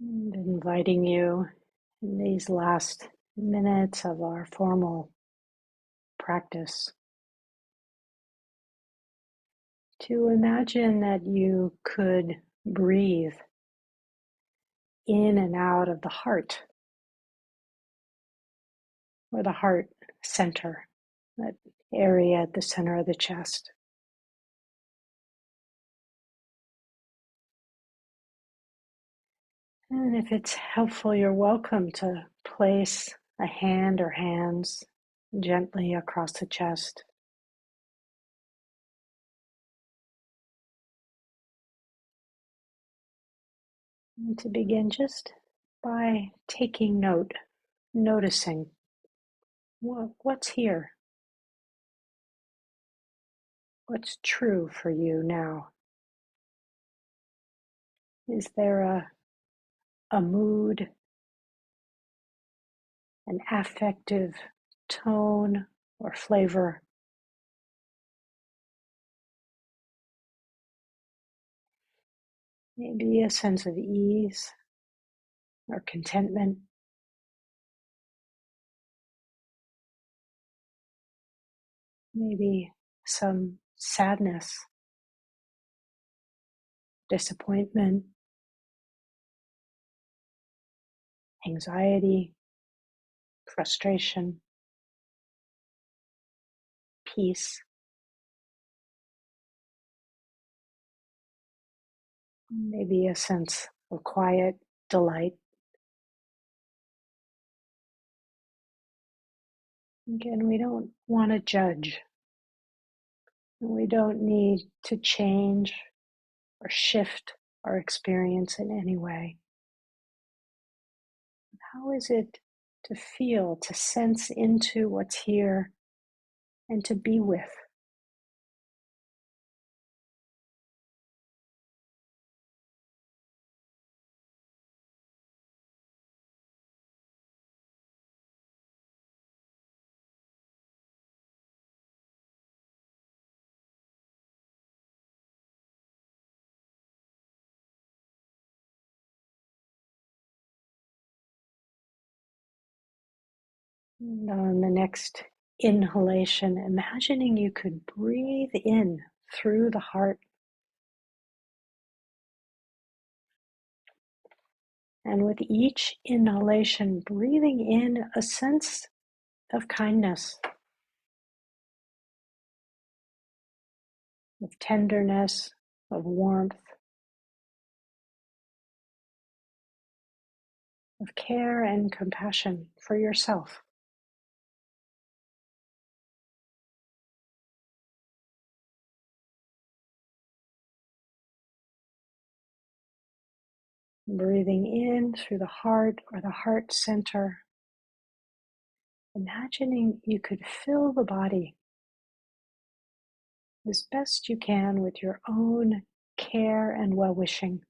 And inviting you in these last minutes of our formal practice to imagine that you could breathe in and out of the heart or the heart center, that area at the center of the chest. And if it's helpful, you're welcome to place a hand or hands gently across the chest. And to begin just by taking note, noticing what's here, what's true for you now. Is there a mood, an affective tone or flavor? Maybe a sense of ease or contentment. Maybe some sadness, disappointment, anxiety, frustration, peace. Maybe a sense of quiet delight. Again, we don't want to judge. We don't need to change or shift our experience in any way. How is it to feel, to sense into what's here and to be with? And on the next inhalation, imagining you could breathe in through the heart. And with each inhalation, breathing in a sense of kindness, of tenderness, of warmth, of care and compassion for yourself. Breathing in through the heart or the heart center, imagining you could fill the body as best you can with your own care and well-wishing.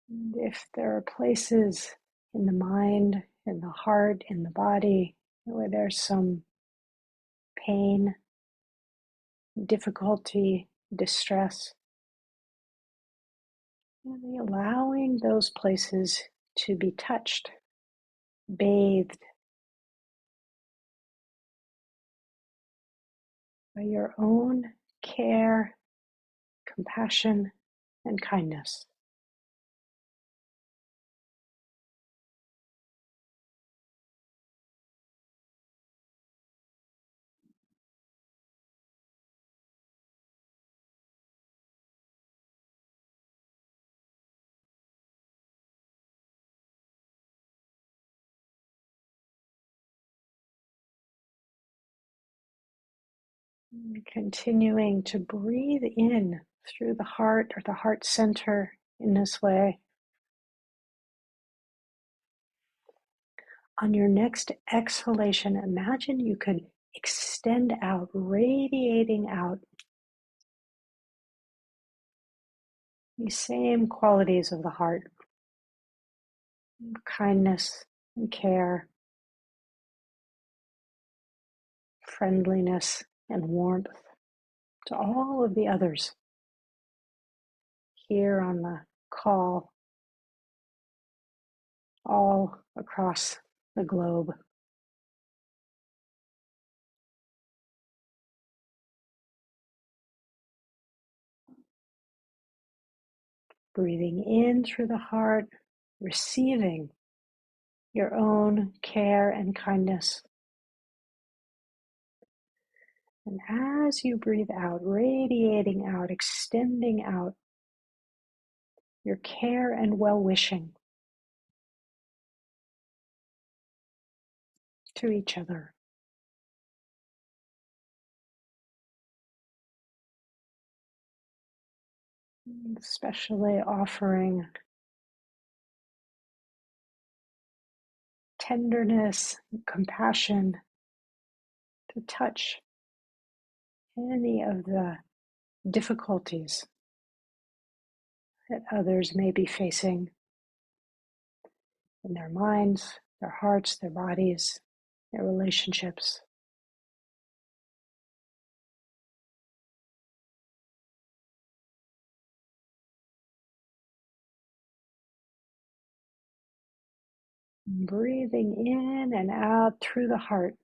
And if there are places in the mind, in the heart, in the body, where there's some pain, difficulty, distress, really allowing those places to be touched, bathed by your own care, compassion, and kindness. And continuing to breathe in through the heart or the heart center in this way. On your next exhalation, imagine you could extend out, radiating out these same qualities of the heart, kindness and care, friendliness and warmth to all of the others here on the call, all across the globe. Breathing in through the heart, receiving your own care and kindness. And as you breathe out, radiating out, extending out your care and well-wishing to each other. Especially offering tenderness, compassion to touch any of the difficulties that others may be facing in their minds, their hearts, their bodies, their relationships. Breathing in and out through the heart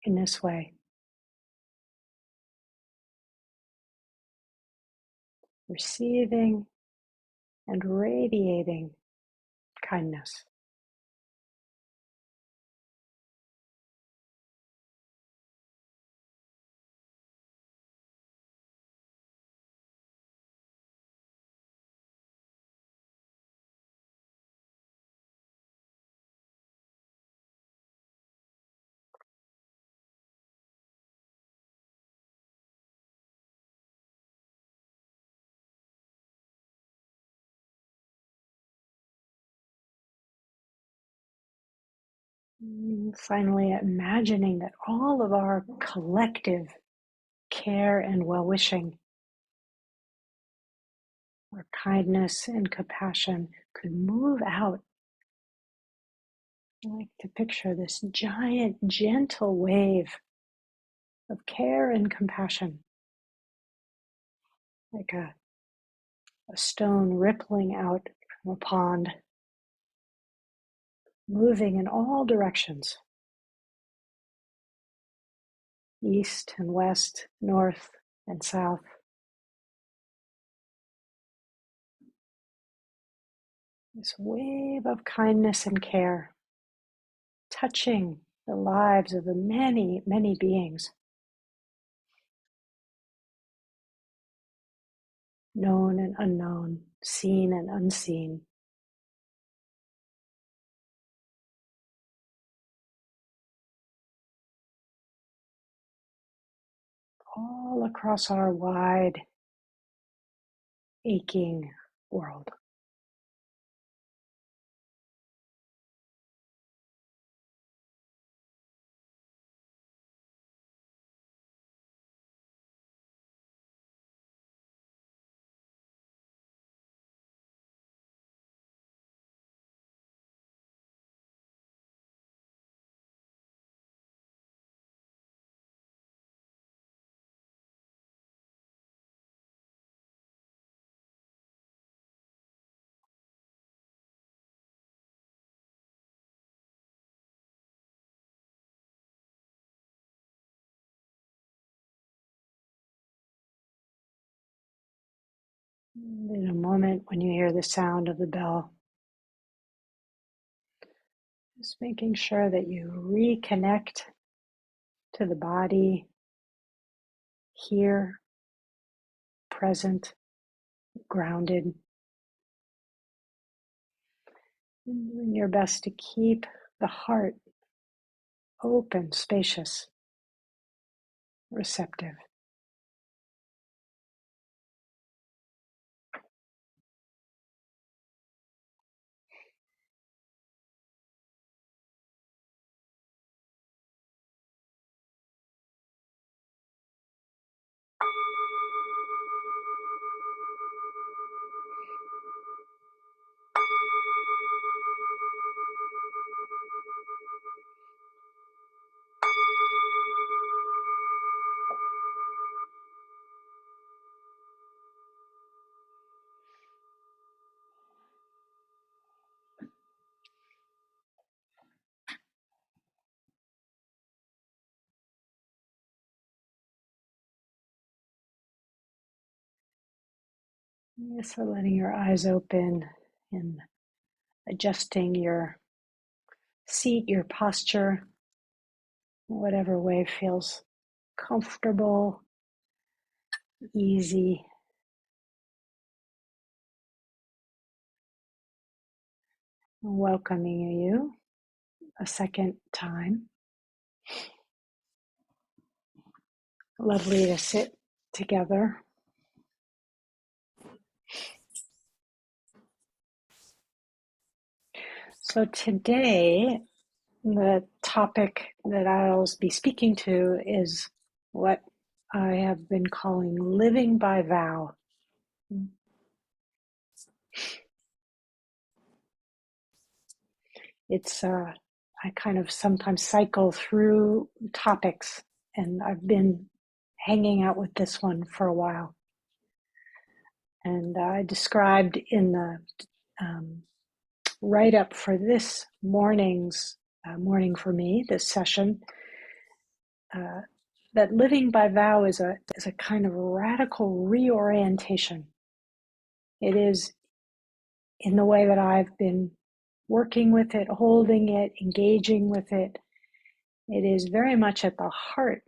in this way. Receiving and radiating kindness. Finally, imagining that all of our collective care and well-wishing, our kindness and compassion could move out. I like to picture this giant, gentle wave of care and compassion, like a stone rippling out from a pond, moving in all directions, east and west, north and south. This wave of kindness and care, touching the lives of the many, many beings, known and unknown, seen and unseen. All across our wide, aching world. In a moment, when you hear the sound of the bell, just making sure that you reconnect to the body, here, present, grounded. And doing your best to keep the heart open, spacious, receptive. So letting your eyes open and adjusting your seat, your posture, whatever way feels comfortable, easy. Welcoming you a second time. Lovely to sit together. So today, the topic that I'll be speaking to is what I have been calling living by vow. It's I kind of sometimes cycle through topics, and I've been hanging out with this one for a while. And I described in the write-up for this morning for me, this session, that living by vow is a kind of radical reorientation. It is in the way that I've been working with it, holding it, engaging with it. It is very much at the heart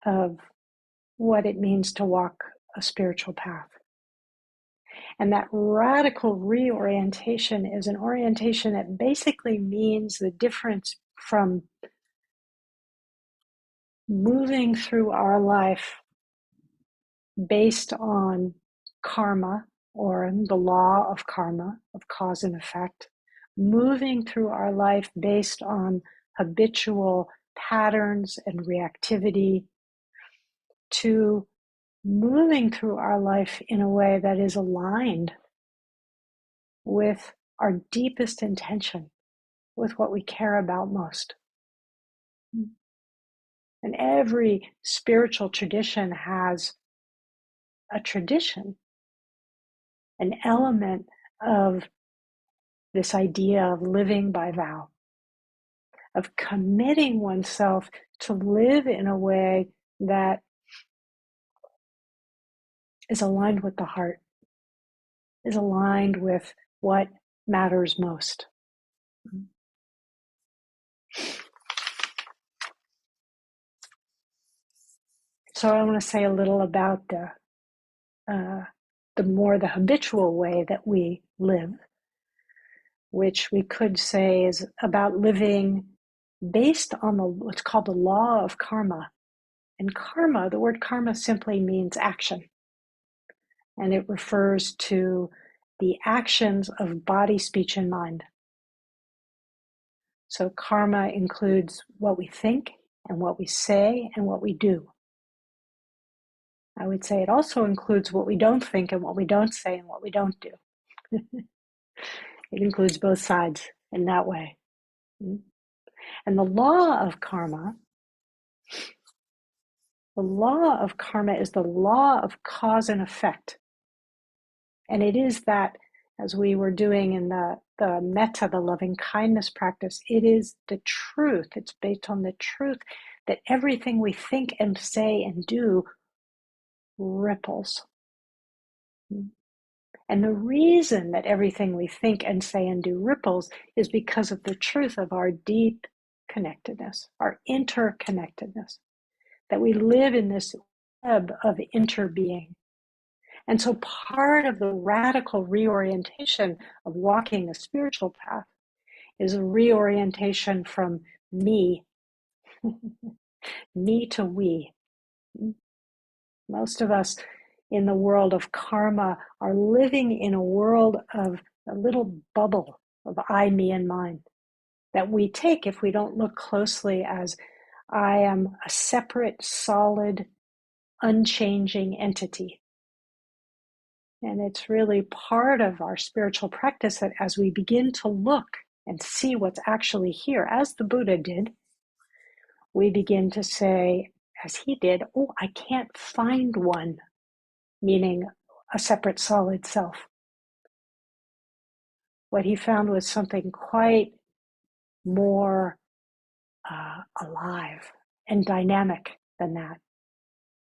of what it means to walk a spiritual path. And that radical reorientation is an orientation that basically means the difference from moving through our life based on karma or the law of karma, of cause and effect, moving through our life based on habitual patterns and reactivity, to moving through our life in a way that is aligned with our deepest intention, with what we care about most. And every spiritual tradition has a tradition, an element of this idea of living by vow, of committing oneself to live in a way that is aligned with the heart, is aligned with what matters most. So I want to say a little about the habitual way that we live, which we could say is about living based on what's called the law of karma. And karma, the word karma simply means action. And it refers to the actions of body, speech, and mind. So karma includes what we think and what we say and what we do. I would say it also includes what we don't think and what we don't say and what we don't do. It includes both sides in that way. And the law of karma is the law of cause and effect. And it is that, as we were doing in the metta, the loving kindness practice, it is the truth. It's based on the truth that everything we think and say and do ripples. And the reason that everything we think and say and do ripples is because of the truth of our deep connectedness, our interconnectedness, that we live in this web of interbeing. And so part of the radical reorientation of walking the spiritual path is a reorientation from me, me to we. Most of us in the world of karma are living in a world of a little bubble of I, me, and mine that we take, if we don't look closely, as I am a separate, solid, unchanging entity. And it's really part of our spiritual practice that as we begin to look and see what's actually here, as the Buddha did, we begin to say, as he did, oh, I can't find one, meaning a separate solid self. What he found was something quite more alive and dynamic than that,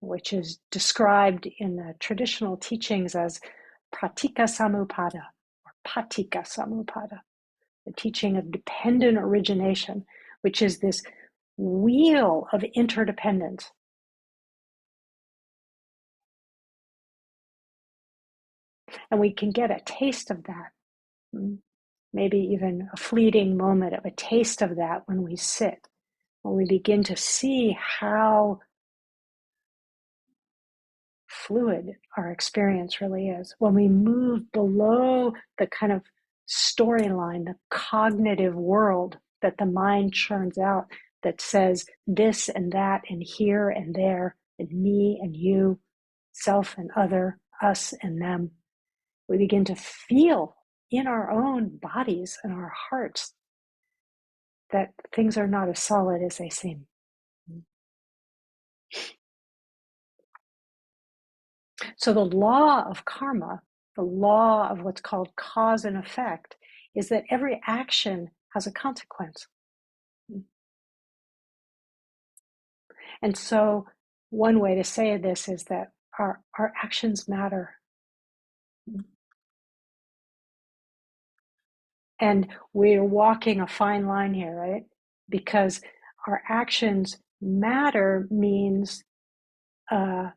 which is described in the traditional teachings as pratika samuppada or patika samuppada, the teaching of dependent origination, which is this wheel of interdependence. And we can get a taste of that, maybe even a fleeting moment of a taste of that when we sit, when we begin to see how fluid our experience really is. When we move below the kind of storyline, the cognitive world that the mind churns out that says this and that and here and there and me and you, self and other, us and them, we begin to feel in our own bodies and our hearts that things are not as solid as they seem. So the law of karma, the law of what's called cause and effect, is that every action has a consequence. And so one way to say this is that our actions matter. And we're walking a fine line here, right? Because our actions matter means that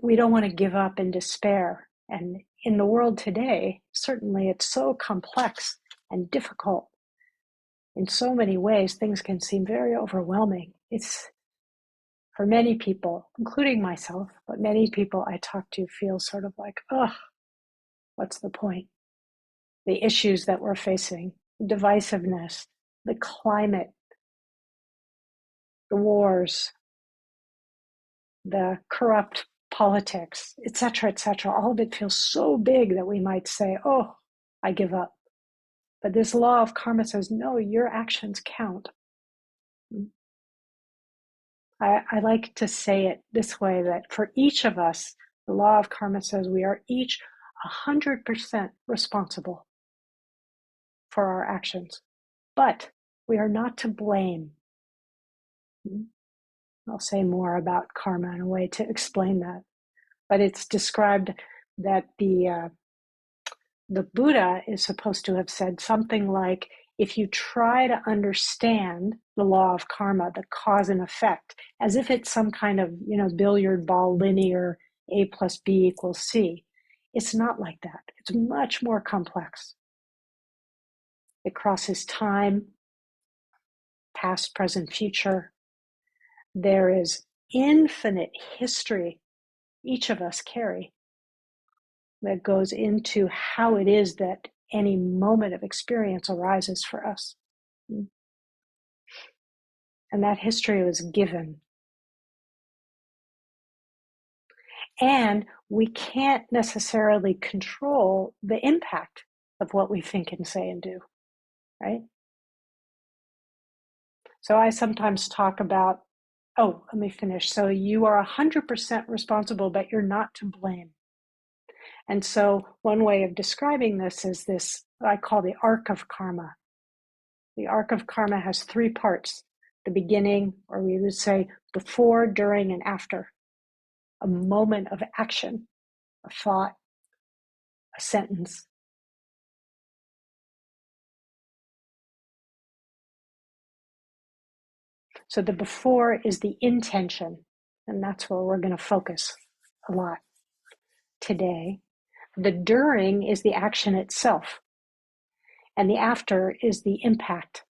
we don't want to give up in despair. And in the world today, certainly it's so complex and difficult. In so many ways, things can seem very overwhelming. It's, for many people, including myself, but many people I talk to feel sort of like, oh, what's the point? The issues that we're facing, divisiveness, the climate, the wars, the corrupt politics, etc., etc. All of it feels so big that we might say, oh, I give up. But this law of karma says, no, your actions count. I like to say it this way, that for each of us, the law of karma says we are each 100% responsible for our actions, but we are not to blame. I'll say more about karma in a way to explain that. But it's described that the Buddha is supposed to have said something like, if you try to understand the law of karma, the cause and effect, as if it's some kind of, billiard ball linear A plus B equals C, it's not like that. It's much more complex. It crosses time, past, present, future. There is infinite history each of us carry that goes into how it is that any moment of experience arises for us. And that history was given. And we can't necessarily control the impact of what we think and say and do, right? So I sometimes talk about, let me finish. So you are 100% responsible, but you're not to blame. And so one way of describing this is this, what I call the arc of karma. The arc of karma has three parts: the beginning, or we would say before, during, and after. A moment of action, a thought, a sentence. So the before is the intention, and that's where we're going to focus a lot today. The during is the action itself, and the after is the impact.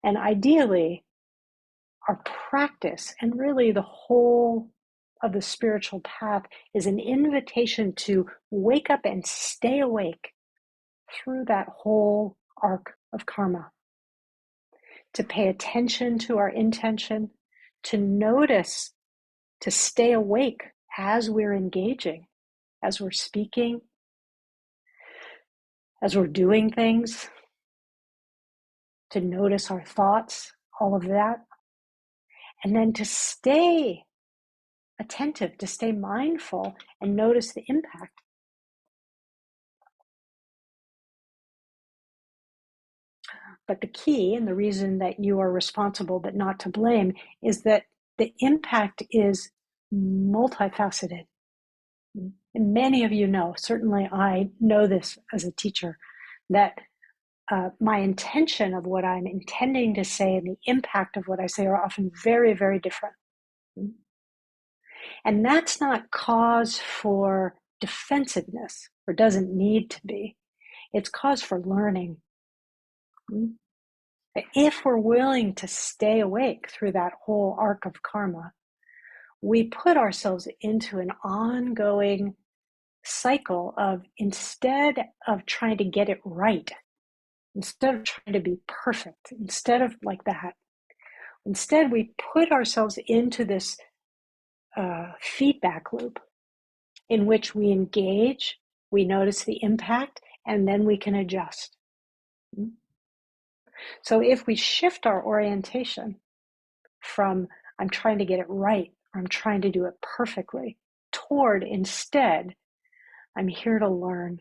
And ideally, our practice, and really the whole of the spiritual path, is an invitation to wake up and stay awake through that whole arc of karma, to pay attention to our intention, to notice, to stay awake as we're engaging, as we're speaking, as we're doing things, to notice our thoughts, all of that, and then to stay attentive, to stay mindful and notice the impact. But the key, and the reason that you are responsible but not to blame, is that the impact is multifaceted. And many of you know, certainly I know this as a teacher, that my intention of what I'm intending to say and the impact of what I say are often very, very different. And that's not cause for defensiveness, or doesn't need to be. It's cause for learning. If we're willing to stay awake through that whole arc of karma, we put ourselves into an ongoing cycle of, instead of trying to get it right, instead of trying to be perfect, instead of like that, instead we put ourselves into this feedback loop in which we engage, we notice the impact, and then we can adjust. So if we shift our orientation from I'm trying to get it right, or I'm trying to do it perfectly, toward instead, I'm here to learn.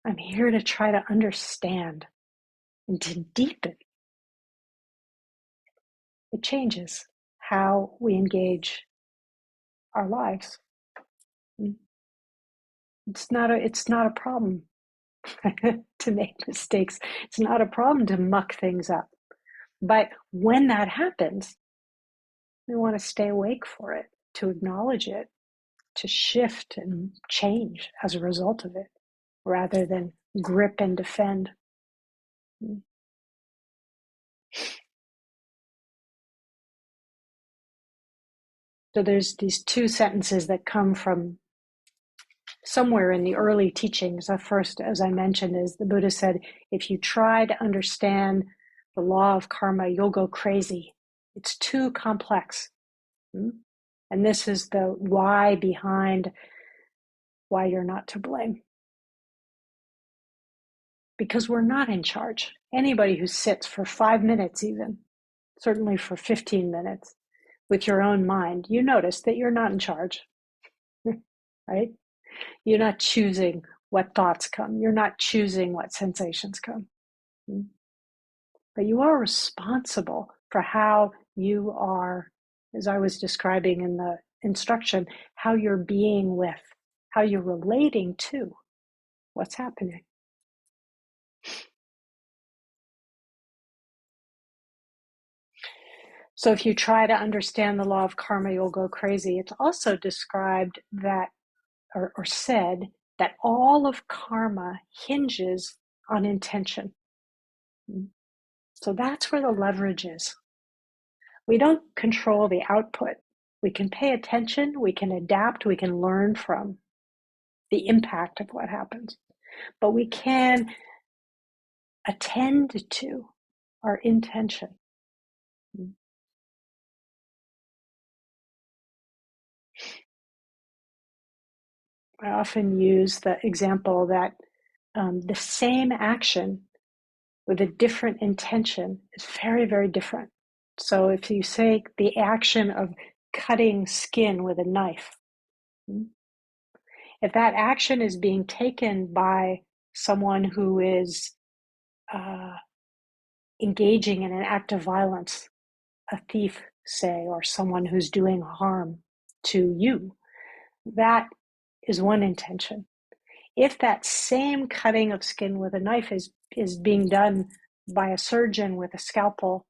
I'm here to try to understand and to deepen. It changes how we engage our lives. It's not a problem to make mistakes. It's not a problem to muck things up. But when that happens, we want to stay awake for it, to acknowledge it, to shift and change as a result of it, rather than grip and defend. So there's these two sentences that come from somewhere in the early teachings. The first, as I mentioned, is the Buddha said, if you try to understand the law of karma, you'll go crazy. It's too complex. And this is the why behind why you're not to blame. Because we're not in charge. Anybody who sits for 5 minutes even, certainly for 15 minutes, with your own mind, you notice that you're not in charge, right? You're not choosing what thoughts come. You're not choosing what sensations come. But you are responsible for how you are, as I was describing in the instruction, how you're being with, how you're relating to what's happening. So if you try to understand the law of karma, you'll go crazy. It's also described that, or said, that all of karma hinges on intention. So that's where the leverage is. We don't control the output. We can pay attention, we can adapt, we can learn from the impact of what happens. But we can attend to our intention. I often use the example that the same action with a different intention is very, very different. So if you say the action of cutting skin with a knife, if that action is being taken by someone who is engaging in an act of violence, a thief, say, or someone who's doing harm to you, that is one intention. If that same cutting of skin with a knife is being done by a surgeon with a scalpel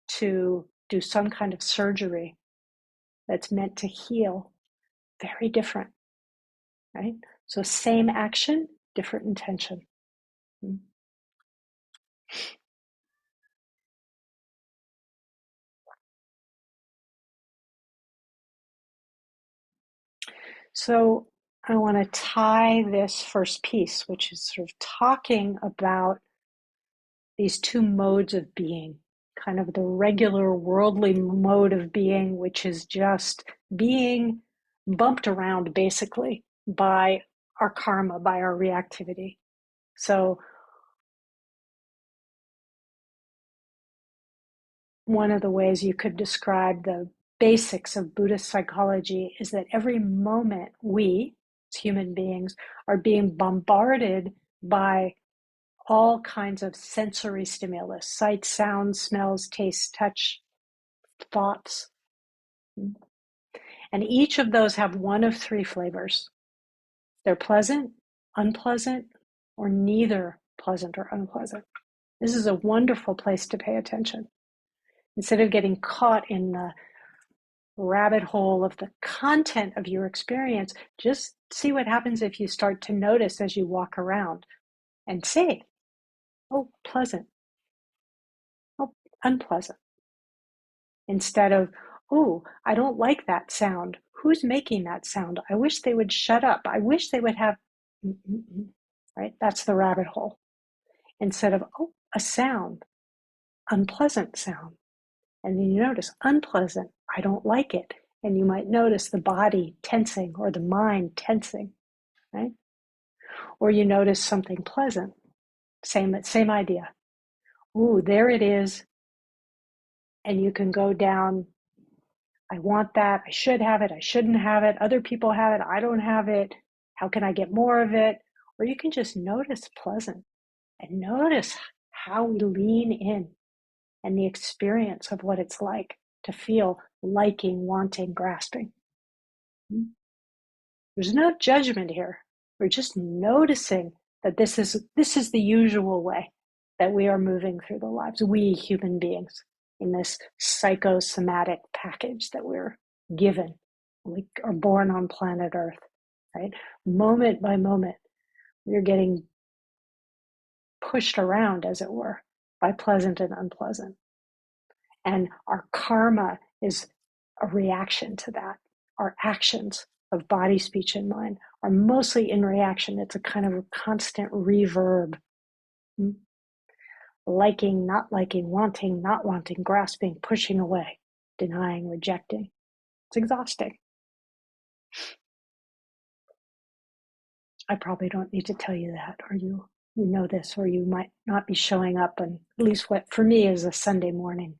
to do some kind of surgery that's meant to heal, very different, right? So same action, different intention. So I want to tie this first piece, which is sort of talking about these two modes of being, kind of the regular worldly mode of being, which is just being bumped around basically by our karma, by our reactivity. So one of the ways you could describe the basics of Buddhist psychology is that every moment we, as human beings, are being bombarded by all kinds of sensory stimulus, sight, sound, smells, taste, touch, thoughts. And each of those have one of three flavors. They're pleasant, unpleasant, or neither pleasant or unpleasant. This is a wonderful place to pay attention. Instead of getting caught in the rabbit hole of the content of your experience, just see what happens if you start to notice as you walk around and say, oh, pleasant, oh, unpleasant. Instead of, oh, I don't like that sound. Who's making that sound? I wish they would shut up. I wish they would have, right? That's the rabbit hole. Instead of, oh, a sound, unpleasant sound. And then you notice, unpleasant, I don't like it. And you might notice the body tensing or the mind tensing, right? Or you notice something pleasant, same idea. Ooh, there it is. And you can go down, I want that, I should have it, I shouldn't have it, other people have it, I don't have it, how can I get more of it? Or you can just notice pleasant and notice how we lean in and the experience of what it's like to feel liking, wanting, grasping. There's no judgment here. We're just noticing that this is the usual way that we are moving through the lives, we human beings, in this psychosomatic package that we're given. We are born on planet Earth, right? Moment by moment, we're getting pushed around, as it were, by pleasant and unpleasant. And our karma is a reaction to that. Our actions of body, speech, and mind are mostly in reaction. It's a kind of a constant reverb. Liking, not liking, wanting, not wanting, grasping, pushing away, denying, rejecting. It's exhausting. I probably don't need to tell you that, or you know this, or you might not be showing up on at least what for me is a Sunday morning.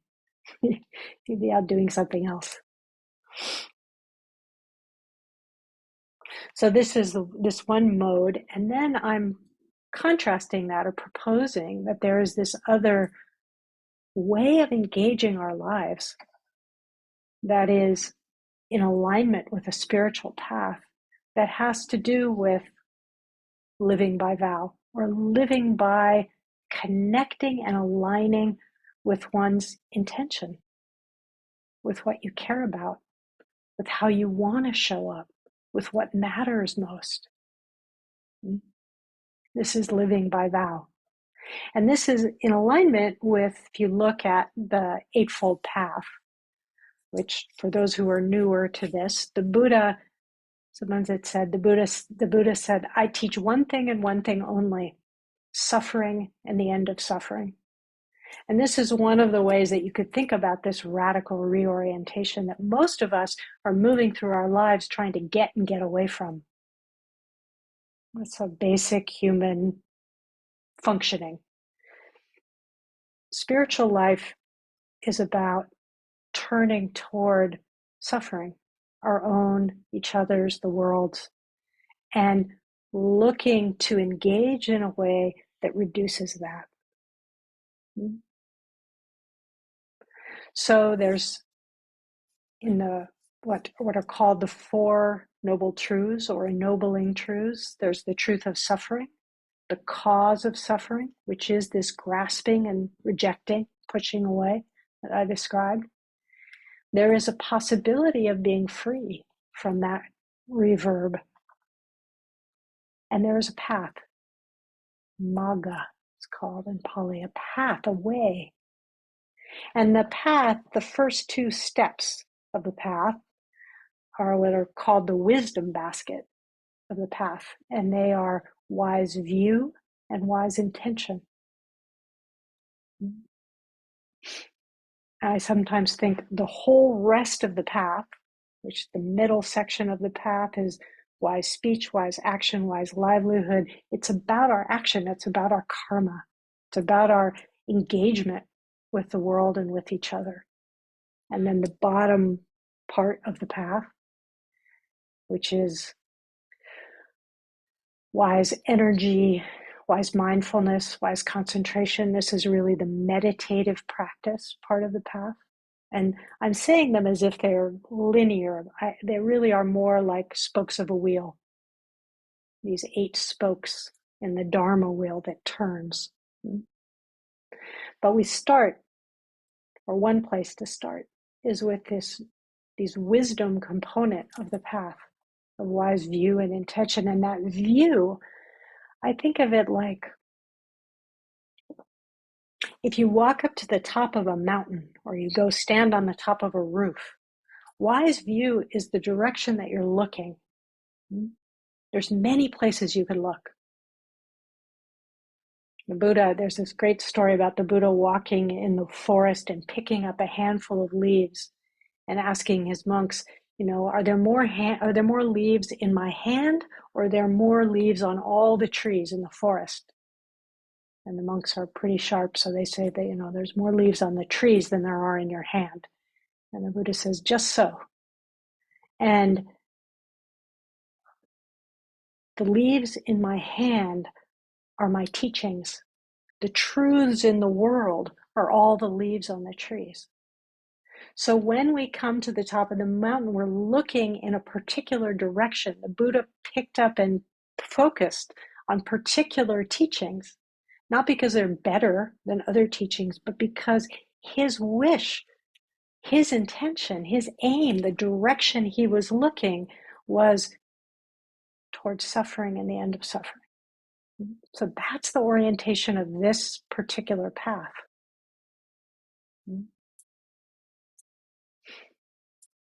You'd be out doing something else. So this is this one mode, and then I'm contrasting that or proposing that there is this other way of engaging our lives that is in alignment with a spiritual path that has to do with living by vow or living by connecting and aligning with one's intention, with what you care about, with how you want to show up, with what matters most. This is living by vow. And this is in alignment with, if you look at the Eightfold Path, which for those who are newer to this, the Buddha, sometimes it said, the Buddha said, I teach one thing and one thing only, suffering and the end of suffering. And this is one of the ways that you could think about this radical reorientation that most of us are moving through our lives trying to get and get away from. That's a basic human functioning. Spiritual life is about turning toward suffering, our own, each other's, the world's, and looking to engage in a way that reduces that. So there's in the what are called the Four Noble Truths or ennobling truths, there's the truth of suffering, the cause of suffering, which is this grasping and rejecting, pushing away that I described. There is a possibility of being free from that reverb. And there is a path. Magga, it's called in Pali, a path, a way. And the path, the first two steps of the path are what are called the wisdom basket of the path. And they are wise view and wise intention. I sometimes think the whole rest of the path, which the middle section of the path is wise speech, wise action, wise livelihood. It's about our action. It's about our karma. It's about our engagement with the world and with each other. And then the bottom part of the path, which is wise energy, wise mindfulness, wise concentration. This is really the meditative practice part of the path. And I'm saying them as if they're linear. They really are more like spokes of a wheel, these 8 spokes in the Dharma wheel that turns. But we start, or one place to start, is with these wisdom component of the path of wise view and intention. And that view, I think of it like if you walk up to the top of a mountain or you go stand on the top of a roof, wise view is the direction that you're looking. There's many places you could look. The Buddha, there's this great story about the Buddha walking in the forest and picking up a handful of leaves and asking his monks, are there more leaves in my hand, or are there more leaves on all the trees in the forest? And the monks are pretty sharp, so they say that, there's more leaves on the trees than there are in your hand. And the Buddha says, just so. And the leaves in my hand are my teachings. The truths in the world are all the leaves on the trees. So when we come to the top of the mountain, we're looking in a particular direction. The Buddha picked up and focused on particular teachings, not because they're better than other teachings, but because his wish, his intention, his aim, the direction he was looking was towards suffering and the end of suffering. So that's the orientation of this particular path.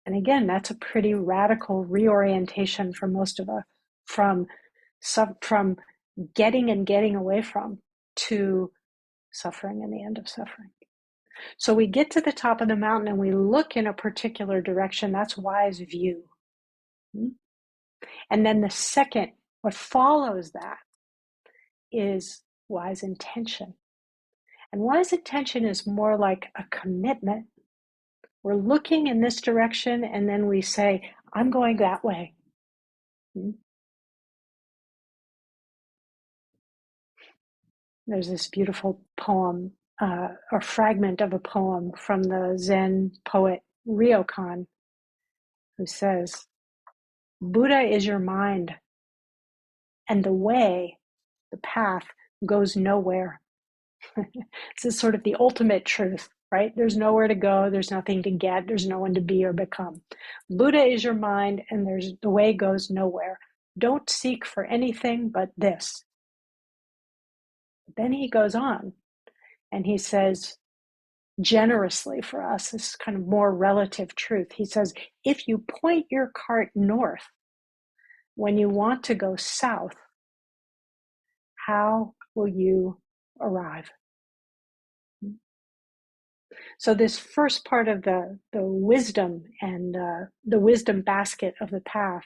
And again, that's a pretty radical reorientation for most of us from getting and getting away from to suffering and the end of suffering. So we get to the top of the mountain and we look in a particular direction. That's wise view. And then the second, what follows that is wise intention. And wise intention is more like a commitment. We're looking in this direction and then we say, I'm going that way. There's this beautiful poem, or fragment of a poem from the Zen poet Ryokan, who says, Buddha is your mind, and the way, the path, goes nowhere. This is sort of the ultimate truth, right? There's nowhere to go, there's nothing to get, there's no one to be or become. Buddha is your mind, and the way goes nowhere. Don't seek for anything but this. Then he goes on, and he says, generously for us, this kind of more relative truth. He says, if you point your cart north when you want to go south, how will you arrive? So this first part of the wisdom and the wisdom basket of the path,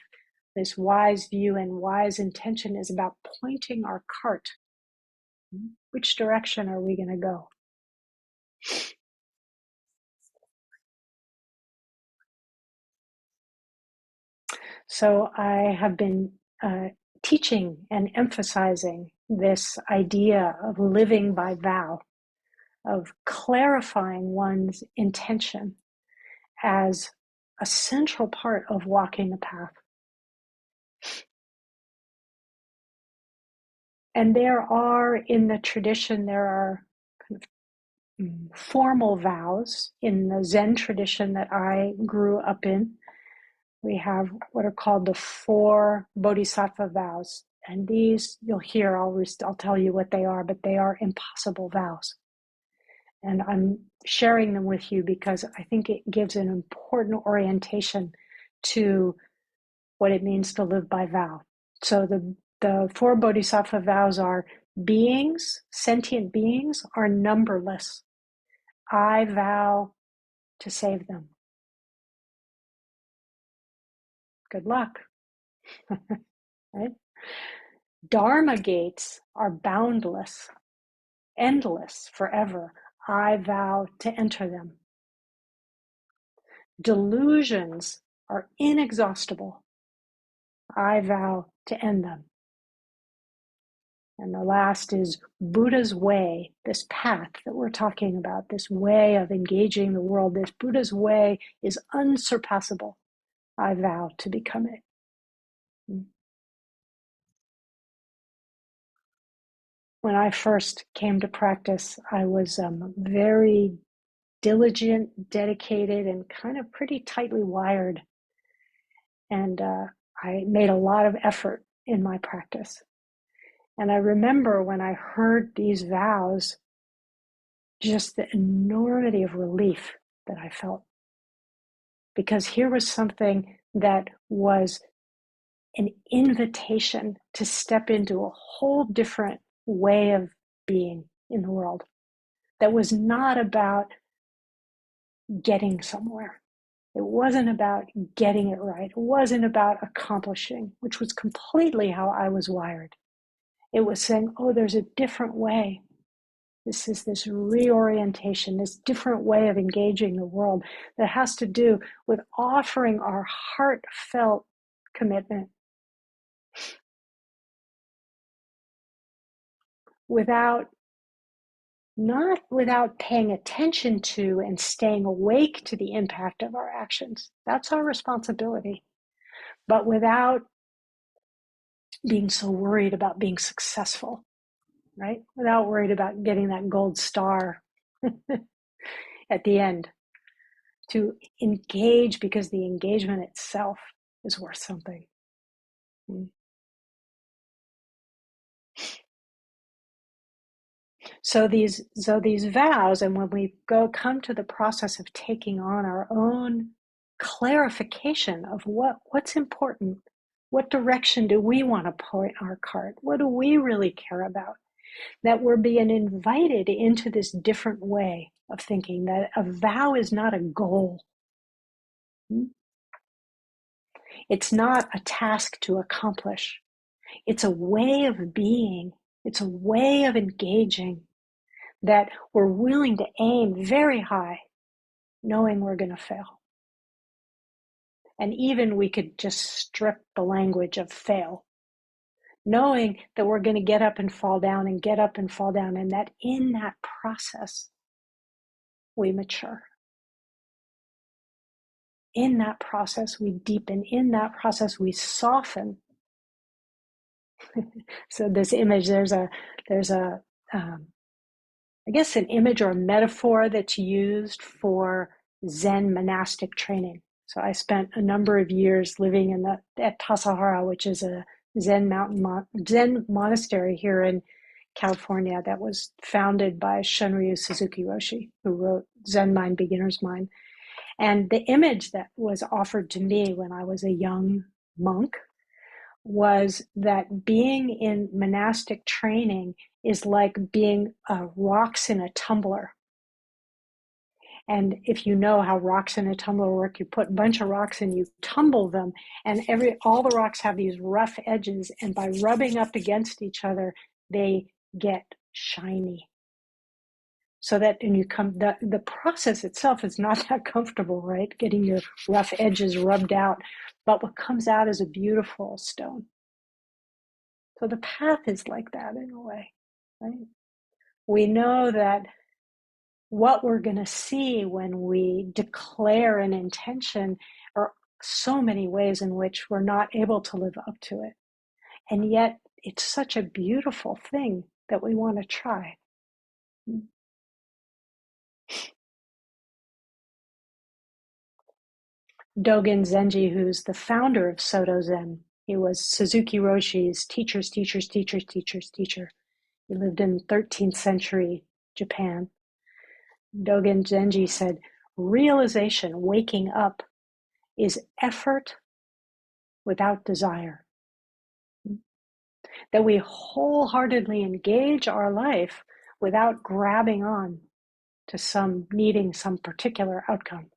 this wise view and wise intention, is about pointing our cart. Which direction are we going to go? So I have been teaching and emphasizing this idea of living by vow, of clarifying one's intention as a central part of walking the path. And in the tradition, there are kind of formal vows. In the Zen tradition that I grew up in, we have what are called the 4 bodhisattva vows. And these, you'll hear, I'll tell you what they are, but they are impossible vows. And I'm sharing them with you because I think it gives an important orientation to what it means to live by vow. So the 4 bodhisattva vows are: beings, sentient beings, are numberless. I vow to save them. Good luck. Right? Dharma gates are boundless, endless, forever. I vow to enter them. Delusions are inexhaustible. I vow to end them. And the last is Buddha's way, this path that we're talking about, this way of engaging the world. This Buddha's way is unsurpassable. I vow to become it. When I first came to practice, I was very diligent, dedicated, and kind of pretty tightly wired. And I made a lot of effort in my practice. And I remember when I heard these vows, just the enormity of relief that I felt. Because here was something that was an invitation to step into a whole different way of being in the world that was not about getting somewhere. It wasn't about getting it right. It wasn't about accomplishing, which was completely how I was wired. It was saying, oh, there's a different way. This is this reorientation, this different way of engaging the world that has to do with offering our heartfelt commitment not without paying attention to and staying awake to the impact of our actions. That's our responsibility. But without being so worried about being successful, right? Without worried about getting that gold star at the end. To engage because the engagement itself is worth something. So these vows, and when we come to the process of taking on our own clarification of what's important, what direction do we want to point our cart, what do we really care about, that we're being invited into this different way of thinking, that a vow is not a goal. It's not a task to accomplish. It's a way of being. It's a way of engaging that we're willing to aim very high, knowing we're going to fail. And even we could just strip the language of fail, knowing that we're going to get up and fall down and get up and fall down, and that in that process, we mature. In that process, we deepen. In that process, we soften. So this image, there's a I guess an image or a metaphor that's used for Zen monastic training. So I spent a number of years living at Tassajara, which is a Zen Zen monastery here in California that was founded by Shunryu Suzuki Roshi, who wrote Zen Mind, Beginner's Mind. And the image that was offered to me when I was a young monk was that being in monastic training is like being rocks in a tumbler. And if you know how rocks in a tumbler work, you put a bunch of rocks and you tumble them, and all the rocks have these rough edges, and by rubbing up against each other, they get shiny. So that when you the process itself is not that comfortable, right? Getting your rough edges rubbed out, but what comes out is a beautiful stone. So the path is like that in a way, right? We know that what we're going to see when we declare an intention are so many ways in which we're not able to live up to it. And yet it's such a beautiful thing that we want to try. Dogen Zenji, who's the founder of Soto Zen, he was Suzuki Roshi's teacher. He lived in 13th century Japan. Dogen Zenji said, realization, waking up, is effort without desire. That we wholeheartedly engage our life without grabbing on to needing some particular outcome.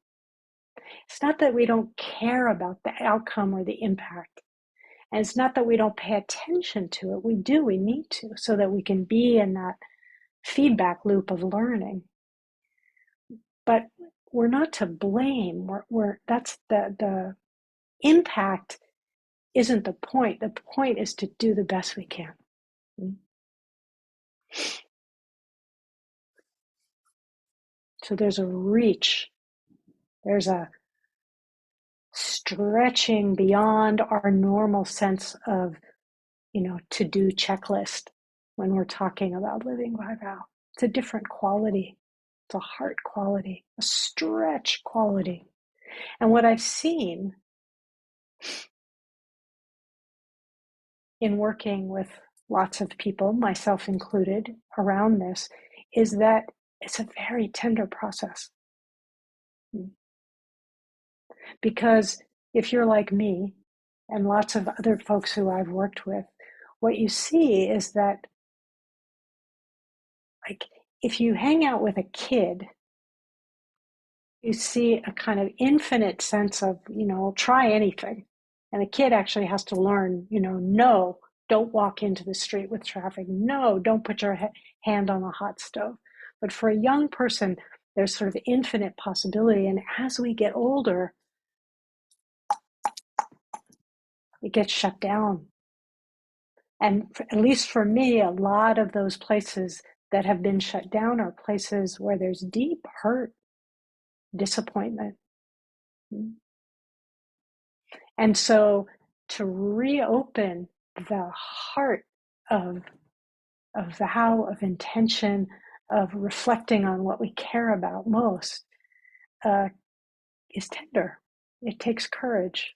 It's not that we don't care about the outcome or the impact. And it's not that we don't pay attention to it. We do, we need to, so that we can be in that feedback loop of learning. But we're not to blame. That's the impact isn't the point. The point is to do the best we can. So there's a reach, there's a stretching beyond our normal sense of, to-do checklist when we're talking about living by vow. It's a different quality. It's a heart quality, a stretch quality. And what I've seen in working with lots of people, myself included, around this, is that it's a very tender process. Because if you're like me and lots of other folks who I've worked with, what you see is that, like, if you hang out with a kid, you see a kind of infinite sense of, try anything. And a kid actually has to learn, no, don't walk into the street with traffic. No, don't put your hand on a hot stove. But for a young person, there's sort of infinite possibility. And as we get older, it gets shut down. And at least for me, a lot of those places that have been shut down are places where there's deep hurt, disappointment. And so to reopen the heart of vow, of intention, of reflecting on what we care about most is tender. It takes courage.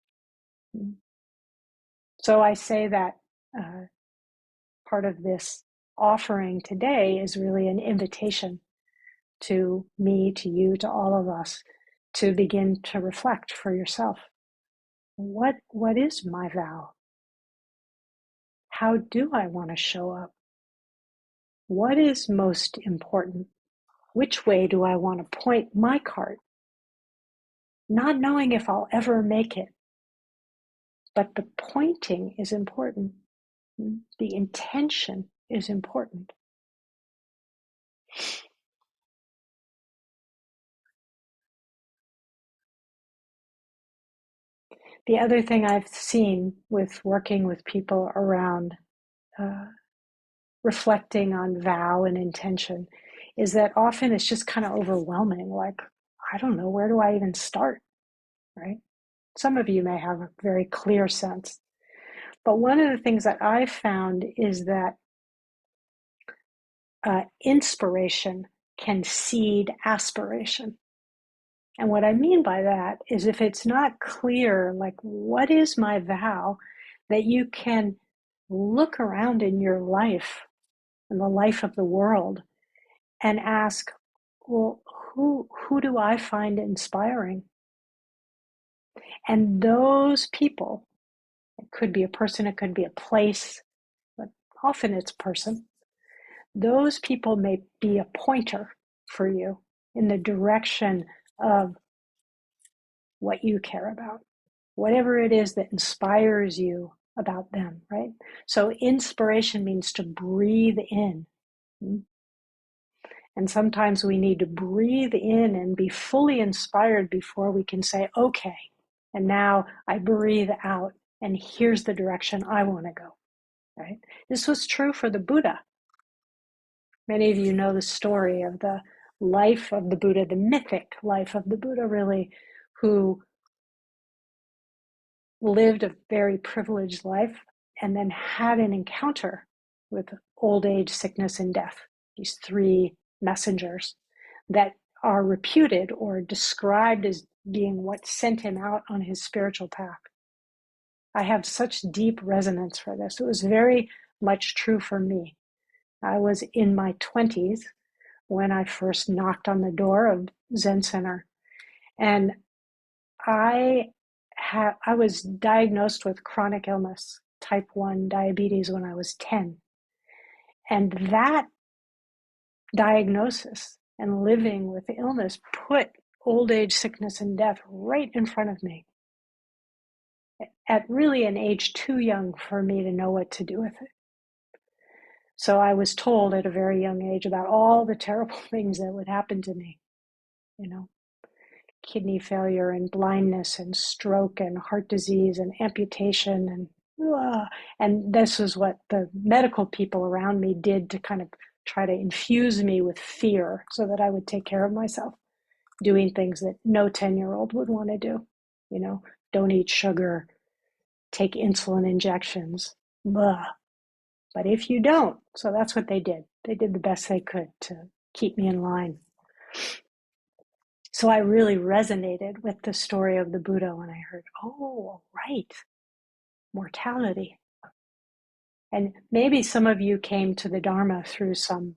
So I say that part of this offering today is really an invitation to me, to you, to all of us, to begin to reflect for yourself. What is my vow? How do I want to show up? What is most important? Which way do I want to point my cart? Not knowing if I'll ever make it, but the pointing is important. The intention is important. The other thing I've seen with working with people around reflecting on vow and intention is that often it's just kind of overwhelming. Like, I don't know, where do I even start, right? Some of you may have a very clear sense. But one of the things that I've found is that inspiration can seed aspiration. And what I mean by that is if it's not clear, like, what is my vow, that you can look around in your life and the life of the world and ask, well, who do I find inspiring? And those people, it could be a person, it could be a place, but often it's a person. Those people may be a pointer for you in the direction of what you care about, whatever it is that inspires you about them, right? So inspiration means to breathe in. And sometimes we need to breathe in and be fully inspired before we can say, okay, and now I breathe out, and here's the direction I want to go, right? This was true for the Buddha. Many of you know the story of the life of the Buddha, the mythic life of the Buddha, really, who lived a very privileged life and then had an encounter with old age, sickness, and death. These three messengers that are reputed or described as being what sent him out on his spiritual path. I have such deep resonance for this. It was very much true for me. I was in my 20s when I first knocked on the door of Zen Center. And I was diagnosed with chronic illness, type 1 diabetes, when I was 10. And that diagnosis and living with the illness put old age, sickness, and death right in front of me at really an age too young for me to know what to do with it. So I was told at a very young age about all the terrible things that would happen to me, kidney failure and blindness and stroke and heart disease and amputation and this is what the medical people around me did to kind of try to infuse me with fear so that I would take care of myself, doing things that no 10-year-old would want to do. You know, don't eat sugar, take insulin injections, blah. But if you don't, so that's what they did. They did the best they could to keep me in line. So I really resonated with the story of the Buddha when I heard, oh, right, mortality. And maybe some of you came to the Dharma through some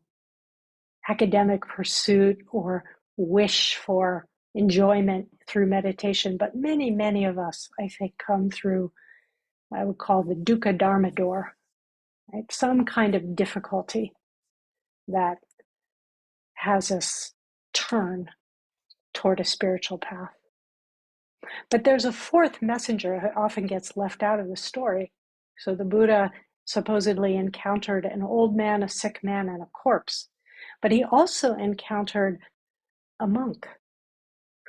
academic pursuit or wish for enjoyment through meditation, but many, many of us, I think, come through, I would call the dukkha dharma door, right? Some kind of difficulty that has us turn toward a spiritual path. But there's a fourth messenger who often gets left out of the story. So the Buddha supposedly encountered an old man, a sick man, and a corpse. But he also encountered a monk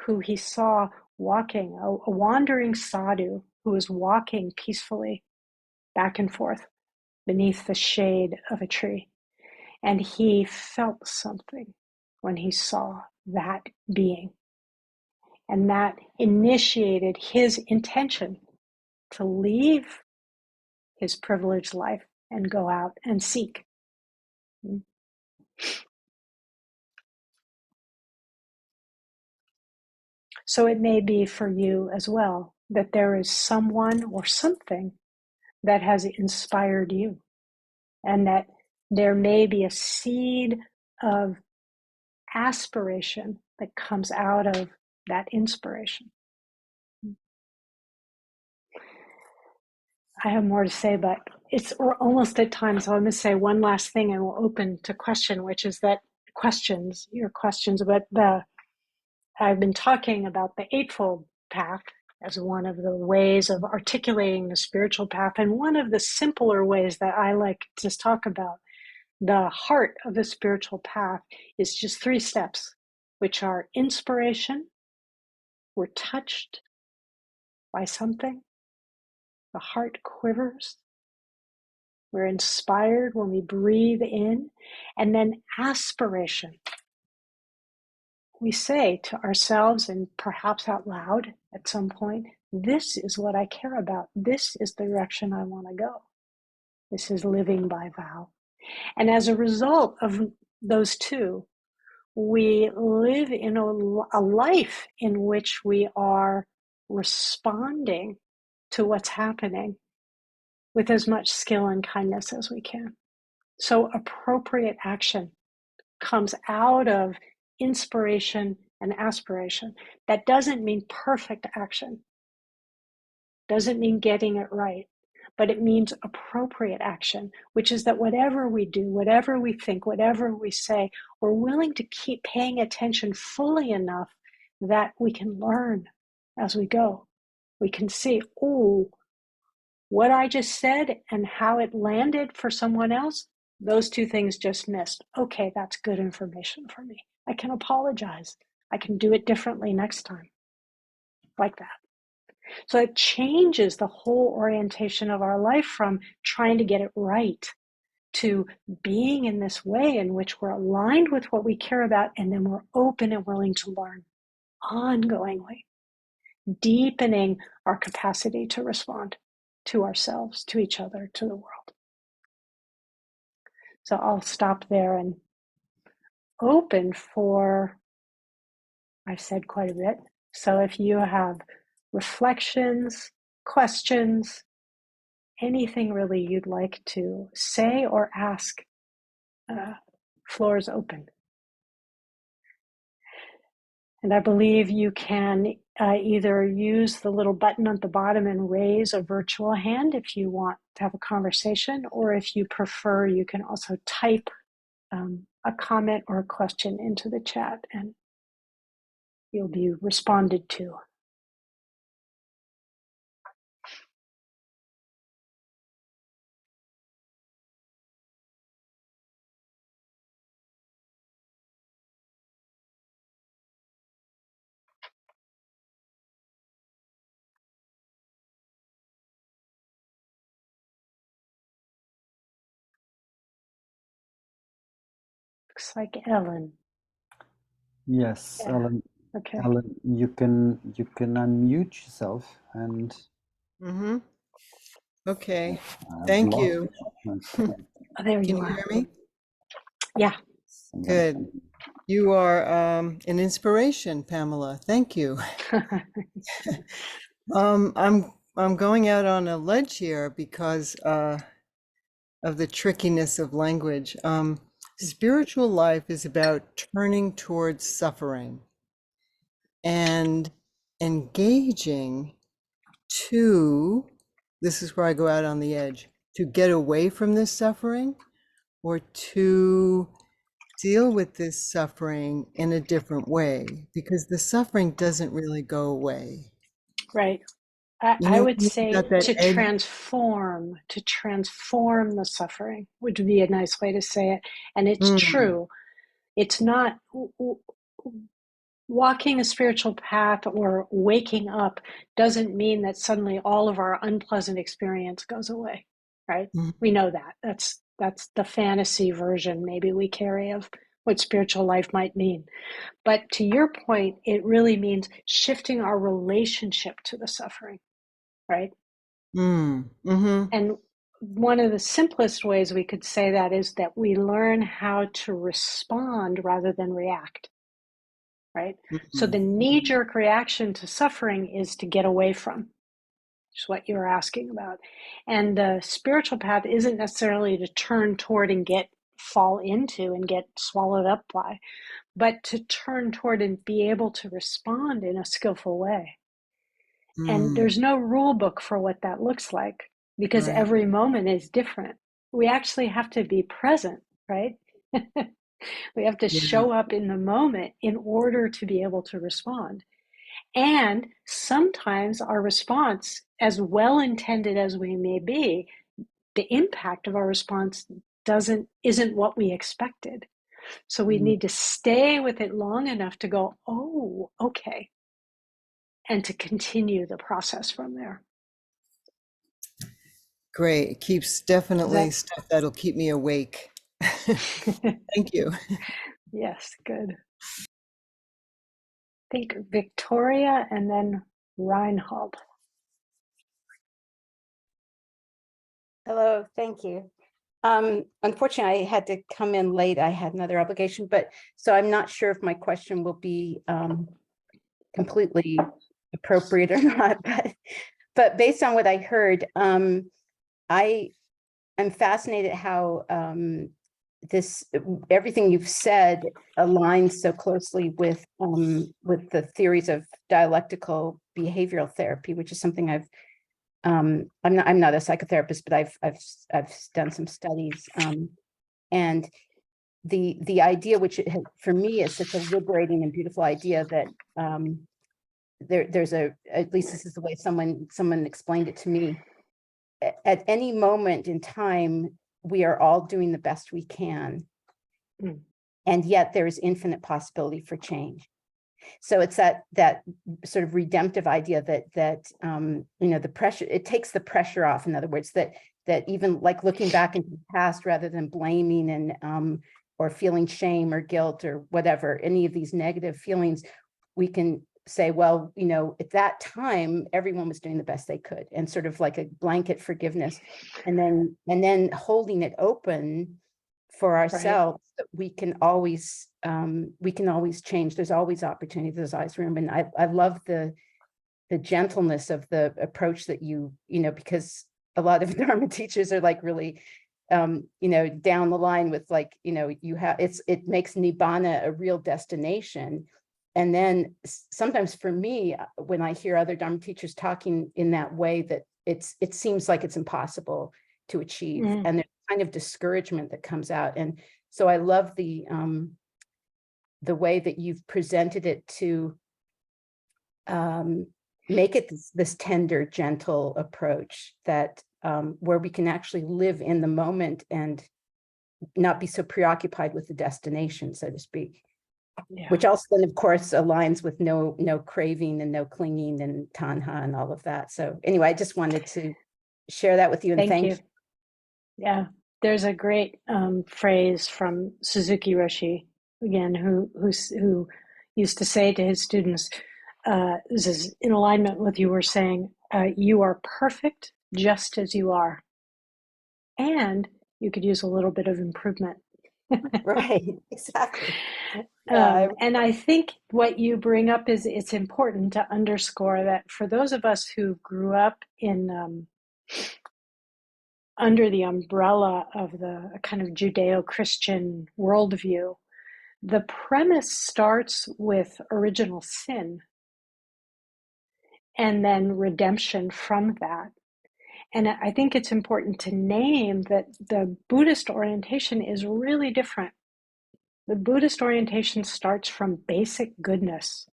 who he saw walking, a wandering sadhu who was walking peacefully back and forth beneath the shade of a tree. And he felt something when he saw that being. And that initiated his intention to leave his privileged life and go out and seek. So it may be for you as well that there is someone or something that has inspired you, and that there may be a seed of aspiration that comes out of that inspiration. I have more to say, but it's almost at time, so I'm going to say one last thing and we'll open to question, which is that your questions about I've been talking about the Eightfold Path as one of the ways of articulating the spiritual path, and one of the simpler ways that I like to talk about the heart of the spiritual path is just 3 steps, which are inspiration, we're touched by something, the heart quivers, we're inspired when we breathe in, and then aspiration. We say to ourselves, and perhaps out loud at some point, this is what I care about. This is the direction I want to go. This is living by vow. And as a result of those two, we live in a life in which we are responding to what's happening with as much skill and kindness as we can. So appropriate action comes out of inspiration and aspiration. That doesn't mean perfect action, doesn't mean getting it right, but it means appropriate action, which is that whatever we do, whatever we think, whatever we say, we're willing to keep paying attention fully enough that we can learn as we go. We can see, oh, what I just said and how it landed for someone else, those 2 things just missed. Okay, that's good information for me. I can apologize. I can do it differently next time. Like that. So it changes the whole orientation of our life from trying to get it right to being in this way in which we're aligned with what we care about, and then we're open and willing to learn ongoingly, deepening our capacity to respond to ourselves, to each other, to the world. So I'll stop there and open for, I've said quite a bit. So if you have reflections, questions, anything really you'd like to say or ask, floor is open. And I believe you can either use the little button at the bottom and raise a virtual hand if you want to have a conversation, or if you prefer, you can also type a comment or a question into the chat and you'll be responded to. Looks like Ellen. Yes, Yeah. Ellen. Okay. Ellen, you can unmute yourself, and Mm-hmm. Okay. I've Thank lost you. you. Okay. Oh, there Can you you are. hear me? Yeah. I'm gonna Good. You are an inspiration, Pamela. Thank you. I'm going out on a ledge here because of the trickiness of language. Spiritual life is about turning towards suffering and engaging to, this is where I go out on the edge, to get away from this suffering or to deal with this suffering in a different way, because the suffering doesn't really go away. Right. You I know, would when you've say got that edge. to transform the suffering would be a nice way to say it. And it's Mm, true. It's not walking a spiritual path or waking up doesn't mean that suddenly all of our unpleasant experience goes away, right? mm, We know that. That's the fantasy version maybe we carry of what spiritual life might mean. But to your point, it really means shifting our relationship to the suffering, right? mm-hmm, And one of the simplest ways we could say that is that we learn how to respond rather than react, right? So mm-hmm. the knee-jerk reaction to suffering is to get away from, which is what you were asking about. And the spiritual path isn't necessarily to turn toward and fall into and get swallowed up by, but to turn toward and be able to respond in a skillful way. And Mm, there's no rule book for what that looks like because right. every moment is different. We actually have to be present, right? We have to Yeah. show up in the moment in order to be able to respond. And sometimes our response, as well intended as we may be, the impact of our response isn't what we expected. So we Mm, need to stay with it long enough to go, oh, okay, and to continue the process from there. great. It keeps Is definitely that stuff that'll keep me awake. Thank you. yes, good. I think Victoria and then Reinhold. Hello, thank you. Unfortunately, I had to come in late. I had another obligation, but so I'm not sure if my question will be completely appropriate or not. But based on what I heard, I'm fascinated how everything you've said aligns so closely with the theories of dialectical behavioral therapy, which is something I'm not a psychotherapist, but I've done some studies, and the idea, which for me is such a liberating and beautiful idea, that there's at least this is the way someone explained it to me. At any moment in time, we are all doing the best we can, and yet there is infinite possibility for change. So it's that sort of redemptive idea that the pressure, it takes the pressure off. In other words, that even like looking back into the past rather than blaming and or feeling shame or guilt or whatever, any of these negative feelings, we can say, well, at that time, everyone was doing the best they could, and sort of like a blanket forgiveness, and then holding it open for Right. ourselves, that we can always change. There's always opportunity, there's always room. And I love the gentleness of the approach that because a lot of Dharma teachers are like really down the line with like, it makes Nibbana a real destination. And then sometimes for me, when I hear other Dharma teachers talking in that way, that it seems like it's impossible to achieve. And there's kind of discouragement that comes out. And so I love the way that you've presented it to make it this tender, gentle approach that where we can actually live in the moment and not be so preoccupied with the destination, so to speak. Yeah. Which also then, of course, aligns with no craving and no clinging and tanha and all of that. So anyway, I just wanted to share that with you, and thank you. Yeah, there's a great phrase from Suzuki Roshi, again, who used to say to his students, this is in alignment with what you were saying, you are perfect just as you are. And you could use a little bit of improvement. Right, exactly. Yeah, And I think what you bring up is it's important to underscore that for those of us who grew up in under the umbrella of the kind of Judeo-Christian worldview, the premise starts with original sin and then redemption from that. And I think it's important to name that the Buddhist orientation is really different. The Buddhist orientation starts from basic goodness.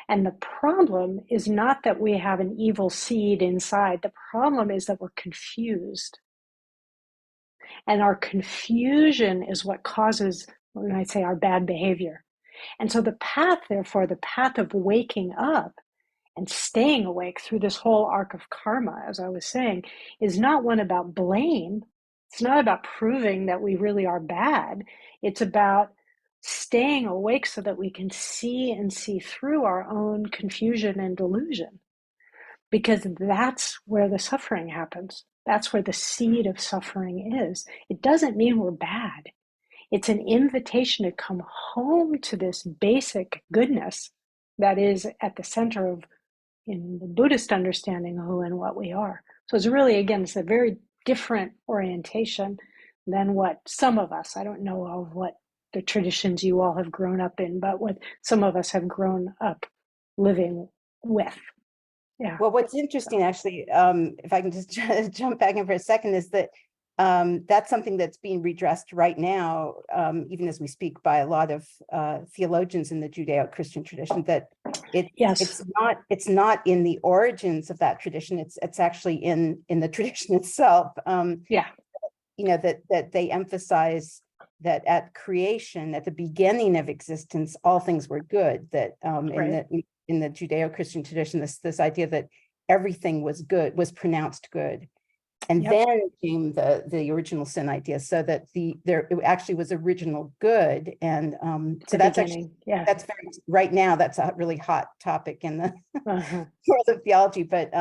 And the problem is not that we have an evil seed inside. The problem is that we're confused. And our confusion is what causes, we might say, our bad behavior. And so the path, therefore, the path of waking up and staying awake through this whole arc of karma, as I was saying, is not one about blame. It's not about proving that we really are bad. It's about staying awake so that we can see and see through our own confusion and delusion, because that's where the suffering happens. That's where the seed of suffering is. It doesn't mean we're bad. It's an invitation to come home to this basic goodness that is at the center of, in the Buddhist understanding, who and what we are. So it's really, again, it's a very different orientation than what some of us, I don't know of what the traditions you all have grown up in, but what some of us have grown up living with. Yeah. well, what's interesting, actually, if I can just jump back in for a second, is that that's something that's being redressed right now, even as we speak, by a lot of theologians in the Judeo-Christian tradition. That Yes. it's not in the origins of that tradition. It's actually in the tradition itself. Yeah. That they emphasize that at creation, at the beginning of existence, all things were good. That Right. in the Judeo-Christian tradition, this idea that everything was good, was pronounced good. And Yep. then came the original sin idea, so that it actually was original good. And so The that's beginning. actually, Yeah. that's very, right now, that's a really hot topic in the Uh-huh. world of theology. But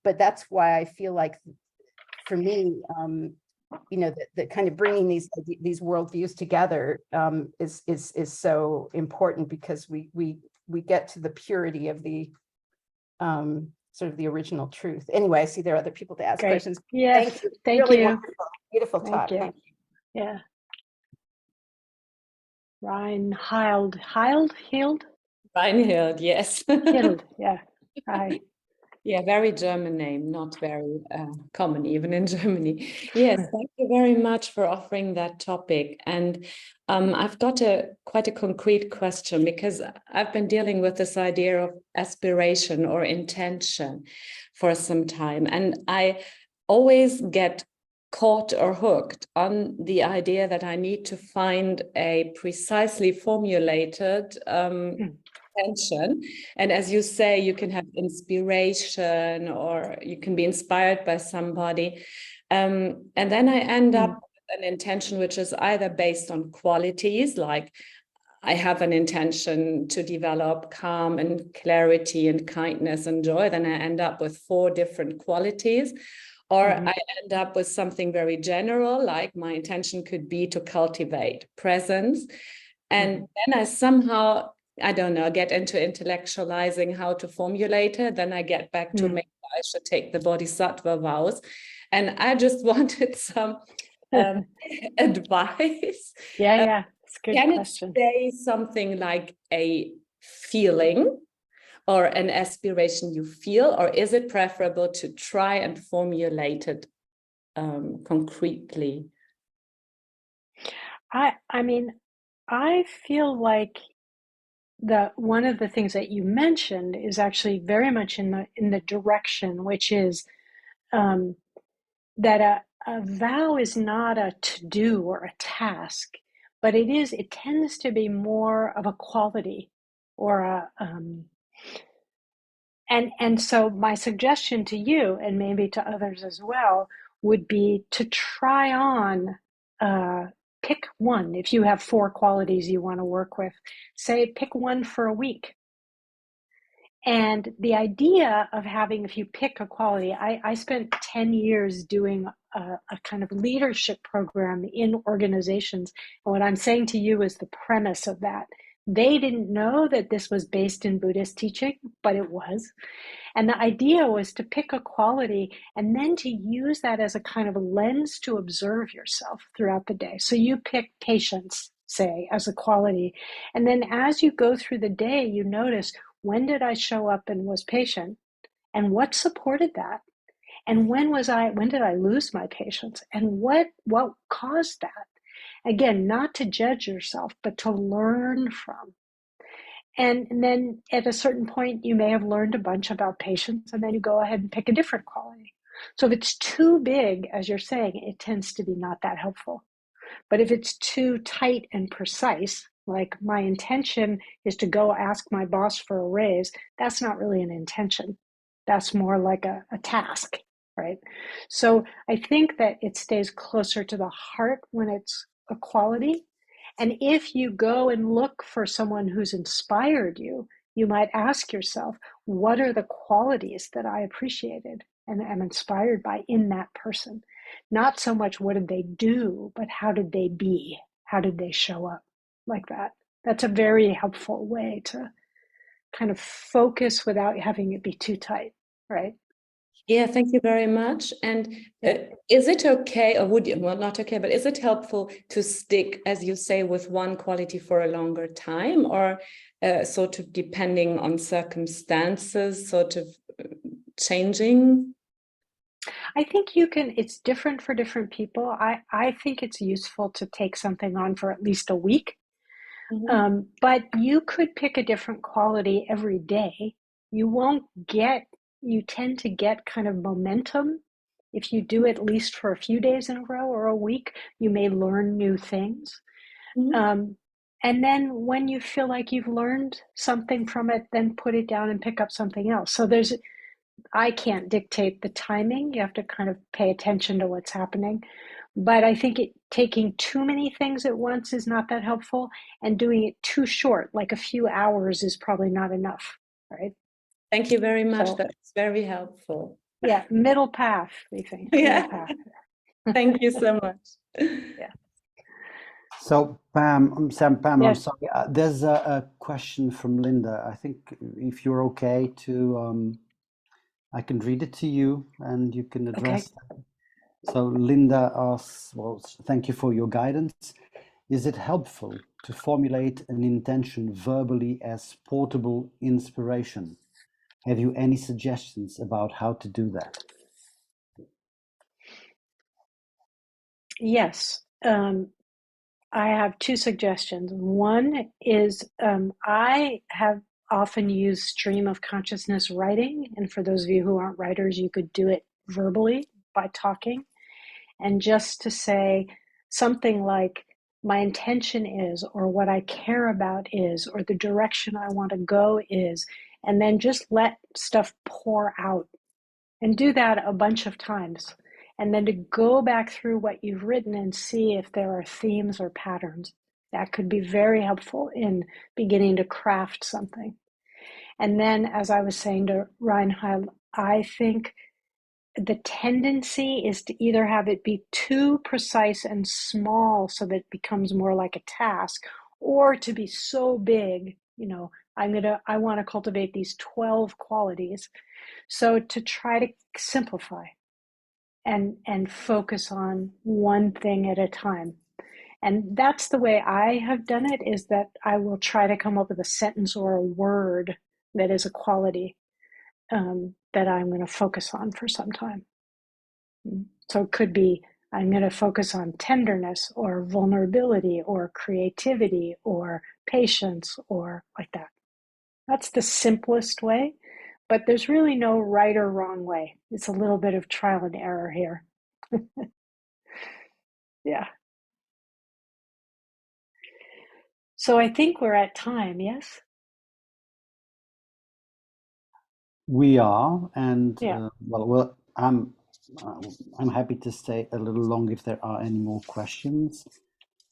that's why I feel like, for me, that kind of bringing these worldviews together is so important, because we get to the purity of the sort of the original truth. Anyway, I see there are other people to ask Great. questions. Yes. Thank you. Thank Really you. wonderful, beautiful Thank talk. you. Thank you. Yeah. Ryan Hild? Reinhild, yes. Hild, yeah. Hi. Yeah, very German name, not very common even in Germany. Yes, thank you very much for offering that topic. And I've got quite a concrete question, because I've been dealing with this idea of aspiration or intention for some time. And I always get caught or hooked on the idea that I need to find a precisely formulated intention. And as you say, you can have inspiration, or you can be inspired by somebody. And then I end up with an intention which is either based on qualities, like I have an intention to develop calm and clarity and kindness and joy. Then I end up with 4 different qualities. Or I end up with something very general, like my intention could be to cultivate presence. And then I somehow, I don't know, get into intellectualizing how to formulate it. Then I get back to maybe I should take the bodhisattva vows. And I just wanted some advice. Yeah. It's a good Can question. it say something like a feeling or an aspiration you feel, or is it preferable to try and formulate it concretely? I mean, I feel like one of the things that you mentioned is actually very much in the direction, which is that a vow is not a to-do or a task, but it tends to be more of a quality or a and so my suggestion to you, and maybe to others as well, would be to try on, pick one. If you have 4 qualities you want to work with, say pick one for a week. And the idea of having, if you pick a quality, I spent 10 years doing a kind of leadership program in organizations. And what I'm saying to you is the premise of that. They didn't know that this was based in Buddhist teaching, but it was. And the idea was to pick a quality and then to use that as a kind of a lens to observe yourself throughout the day. So you pick patience, say, as a quality. And then as you go through the day, you notice, when did I show up and was patient? And what supported that? And when did I lose my patience? And what caused that? Again, not to judge yourself, but to learn from. And then at a certain point, you may have learned a bunch about patience, and then you go ahead and pick a different quality. So if it's too big, as you're saying, it tends to be not that helpful. But if it's too tight and precise, like my intention is to go ask my boss for a raise, that's not really an intention. That's more like a task, right? So I think that it stays closer to the heart when it's a quality. And if you go and look for someone who's inspired you, you might ask yourself, what are the qualities that I appreciated and am inspired by in that person? Not so much what did they do, but how did they be? How did they show up? Like that. That's a very helpful way to kind of focus without having it be too tight, right? Yeah, thank you very much. And is it okay, or would you, well, not okay, but is it helpful to stick, as you say, with one quality for a longer time, or sort of depending on circumstances, sort of changing? I think it's different for different people. I think it's useful to take something on for at least a week. But you could pick a different quality every day. You tend to get kind of momentum. If you do at least for a few days in a row or a week, you may learn new things. And then when you feel like you've learned something from it, then put it down and pick up something else. So I can't dictate the timing. You have to kind of pay attention to what's happening. But I think taking too many things at once is not that helpful, and doing it too short, like a few hours, is probably not enough, right? Thank you very much. So, That's very helpful. yeah, middle path, we think. Yeah. Middle path. Thank you so much. Yeah. So Pam, I'm Yes. sorry. There's a question from Linda. I think if you're okay to, I can read it to you and you can address Okay. that. So Linda asks, well, thank you for your guidance. Is it helpful to formulate an intention verbally as portable inspiration? Have you any suggestions about how to do that? Yes. I have 2 suggestions. One is I have often used stream of consciousness writing. And for those of you who aren't writers, you could do it verbally by talking. And just to say something like, my intention is, or what I care about is, or the direction I want to go is, and then just let stuff pour out. And do that a bunch of times. And then to go back through what you've written and see if there are themes or patterns. That could be very helpful in beginning to craft something. And then, as I was saying to Reinhard, I think the tendency is to either have it be too precise and small so that it becomes more like a task, or to be so big, I want to cultivate these 12 qualities. So to try to simplify and focus on one thing at a time. And that's the way I have done it, is that I will try to come up with a sentence or a word that is a quality that I'm going to focus on for some time. So it could be, I'm going to focus on tenderness or vulnerability or creativity or patience or like that. That's the simplest way, but there's really no right or wrong way. It's a little bit of trial and error here. Yeah. So I think we're at time, yes? We are, and Yeah. well, I'm I'm happy to stay a little long if there are any more questions.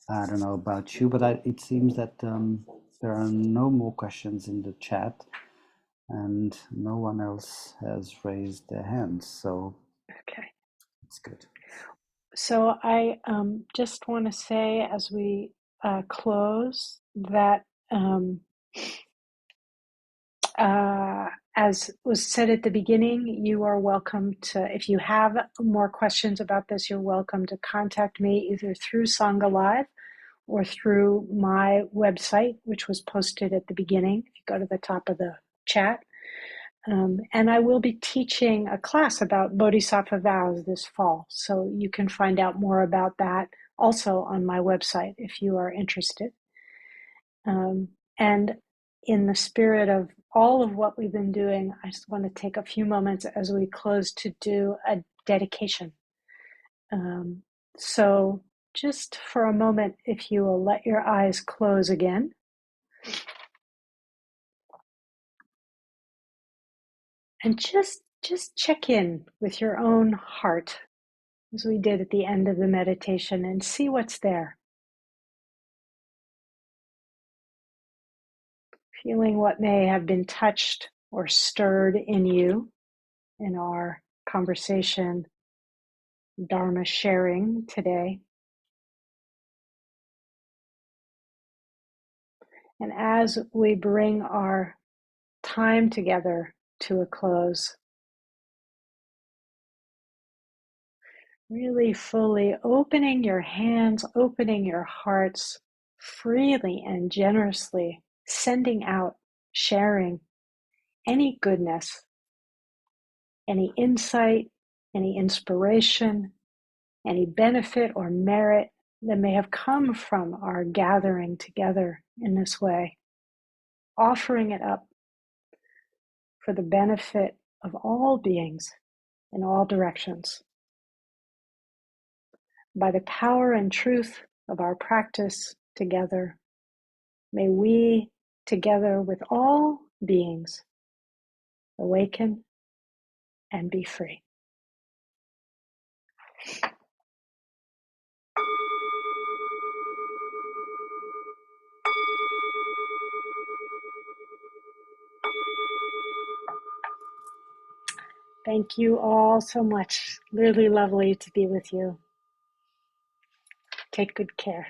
I don't know about you, but it seems that there are no more questions in the chat, and no one else has raised their hands, so Okay. it's good. So I just want to say as we close that as was said at the beginning, you are welcome to, if you have more questions about this, you're welcome to contact me either through Sangha Live or through my website, which was posted at the beginning. If you go to the top of the chat. And I will be teaching a class about Bodhisattva vows this fall. So you can find out more about that also on my website if you are interested. And in the spirit of all of what we've been doing, I just want to take a few moments as we close to do a dedication. So just for a moment, if you will let your eyes close again. And just check in with your own heart as we did at the end of the meditation and see what's there. Feeling what may have been touched or stirred in you in our conversation, Dharma sharing today. And as we bring our time together to a close, really fully opening your hands, opening your hearts freely and generously, sending out, sharing any goodness, any insight, any inspiration, any benefit or merit that may have come from our gathering together in this way, offering it up for the benefit of all beings in all directions. By the power and truth of our practice together, may we, together with all beings, awaken and be free. Thank you all so much. Really lovely to be with you. Take good care.